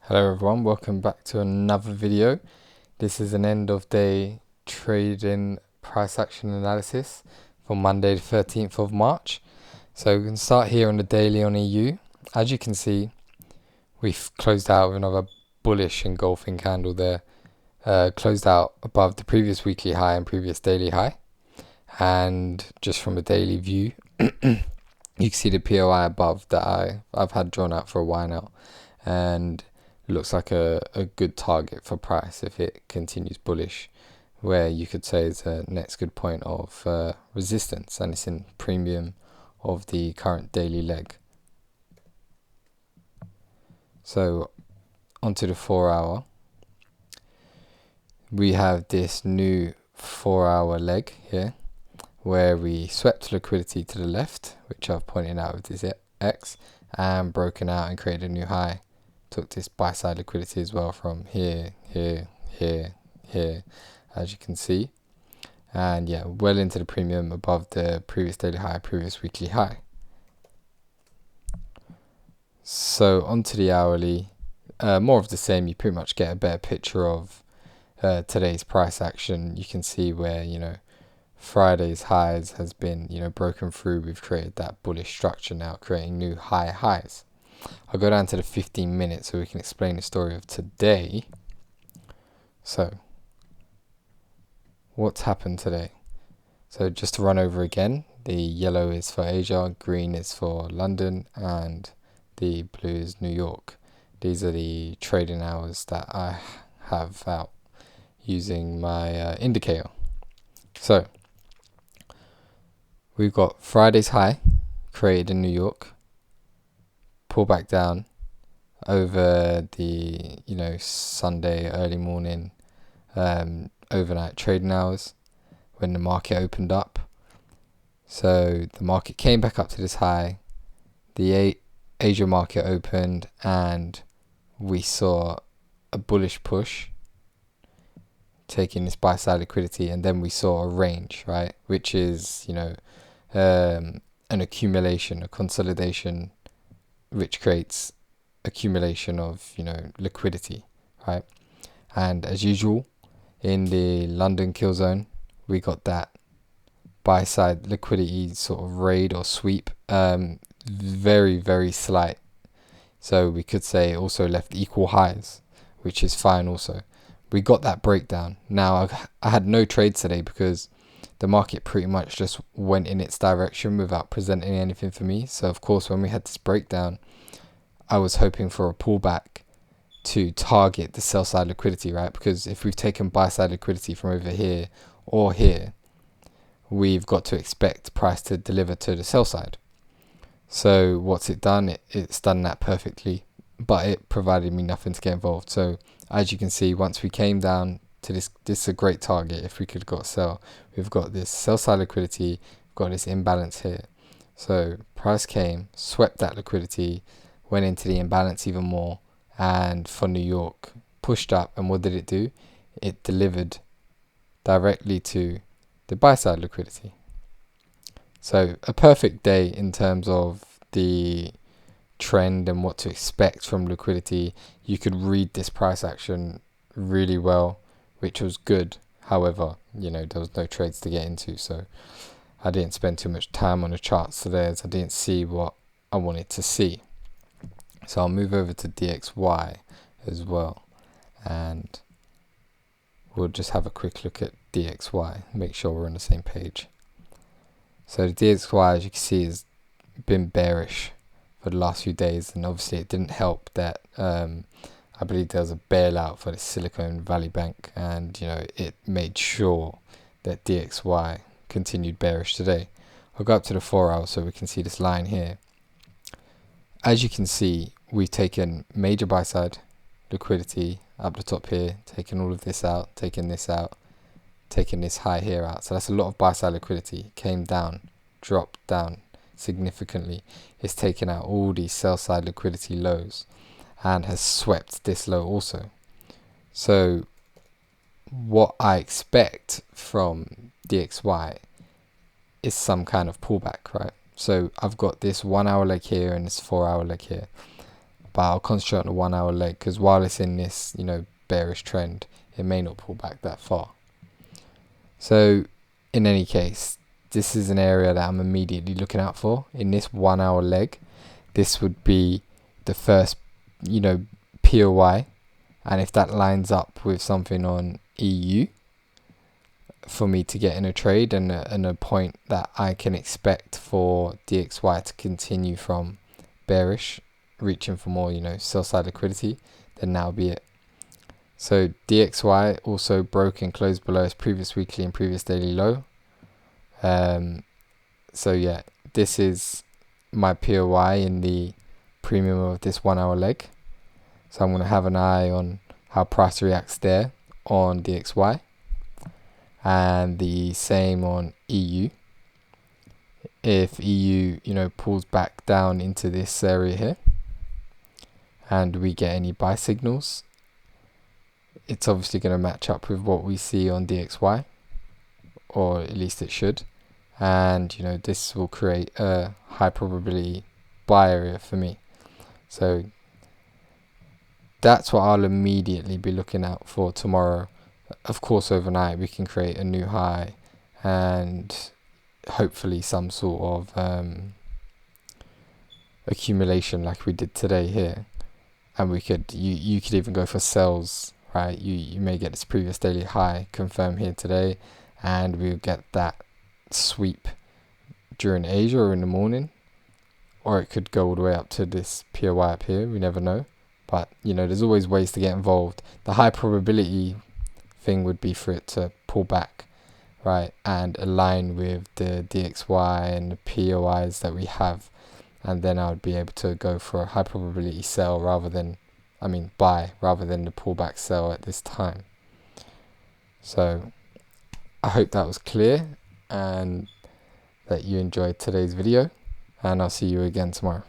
Hello everyone, welcome back to another video. This is an end of day trading price action analysis for Monday the 13th of March. So we can start here on the daily on EU. As you can see, we've closed out with another bullish engulfing candle there. Closed out above the previous weekly high and previous daily high. And just from a daily view, you can see the POI above that I've had drawn out for a while now. And looks like a good target for price if it continues bullish, where you could say is a next good point of resistance, and it's in premium of the current daily leg. So onto the 4 hour, we have this new 4 hour leg here where we swept liquidity to the left, which I've pointed out with this X, and broken out and created a new high. Took this buy side liquidity as well from here, as you can see, and yeah, well into the premium above the previous daily high, previous weekly high. So onto the hourly, more of the same. You pretty much get a better picture of today's price action. You can see where Friday's highs has been broken through. We've created that bullish structure now, creating new higher highs. I'll go down to the 15 minutes so we can explain the story of today. So, what's happened today? So just to run over again, the yellow is for Asia, green is for London, and the blue is New York. These are the trading hours that I have out using my indicator. So, we've got Friday's high created in New York. Pull back down over the Sunday early morning overnight trading hours when the market opened up. So the market came back up to this high, the Asia market opened, and we saw a bullish push taking this buy side liquidity, and then we saw a range, right, which is an accumulation, a consolidation, which creates accumulation of liquidity, right? And as usual, in the London kill zone, we got that buy side liquidity sort of raid or sweep, very, very slight. So we could say also left equal highs, which is fine also. We got that breakdown. Now I had no trades today because the market pretty much just went in its direction without presenting anything for me. So of course, when we had this breakdown, I was hoping for a pullback to target the sell side liquidity, right? Because if we've taken buy side liquidity from over here or here, we've got to expect price to deliver to the sell side. So what's it done? It's done that perfectly, but it provided me nothing to get involved. So as you can see, once we came down to this is a great target. If we could got sell, we've got this sell side liquidity, we've got this imbalance here. So price came, swept that liquidity, went into the imbalance even more, and for New York pushed up, and what did it do? It delivered directly to the buy side liquidity. So a perfect day in terms of the trend and what to expect from liquidity. You could read this price action really well, which was good. However, there was no trades to get into, so I didn't spend too much time on the charts today as I didn't see what I wanted to see. So I'll move over to DXY as well, and we'll just have a quick look at DXY, make sure we're on the same page. So the DXY, as you can see, has been bearish for the last few days, and obviously it didn't help that I believe there was a bailout for the Silicon Valley Bank, and it made sure that DXY continued bearish today. I'll go up to the 4 hour so we can see this line here. As you can see, we've taken major buy side liquidity up the top here, taken all of this out, taken this out, taken this high here out. So that's a lot of buy side liquidity. Came down, dropped down significantly. It's taken out all these sell side liquidity lows and has swept this low also. So what I expect from DXY is some kind of pullback, right? So I've got this 1 hour leg here and this 4 hour leg here. but I'll concentrate on the 1 hour leg, because while it's in this, you know, bearish trend, it may not pull back that far. So in any case, this is an area that I'm immediately looking out for. In this 1 hour leg, this would be the first, you know, POI, and if that lines up with something on EU for me to get in a trade, and a point that I can expect for DXY to continue from bearish, reaching for more, you know, sell side liquidity, then that'll be it. So DXY also broke and closed below its previous weekly and previous daily low. So yeah, this is my POI in the premium of this 1 hour leg. So I'm going to have an eye on how price reacts there on DXY, and the same on EU. If EU, you know, pulls back down into this area here and we get any buy signals, it's obviously going to match up with what we see on DXY, or at least it should. And, you know, this will create a high probability buy area for me. So that's what I'll immediately be looking out for tomorrow. Of course, overnight we can create a new high and hopefully some sort of accumulation like we did today here. And we could, you could even go for sells, right? You may get this previous daily high confirm here today, and we'll get that sweep during Asia or in the morning, or it could go all the way up to this POI up here. We never know. But, you know, there's always ways to get involved. The high probability thing would be for it to pull back, right, and align with the DXY and the POIs that we have, and then I would be able to go for a high probability sell buy rather than the pullback sell at this time. So I hope that was clear and that you enjoyed today's video, and I'll see you again tomorrow.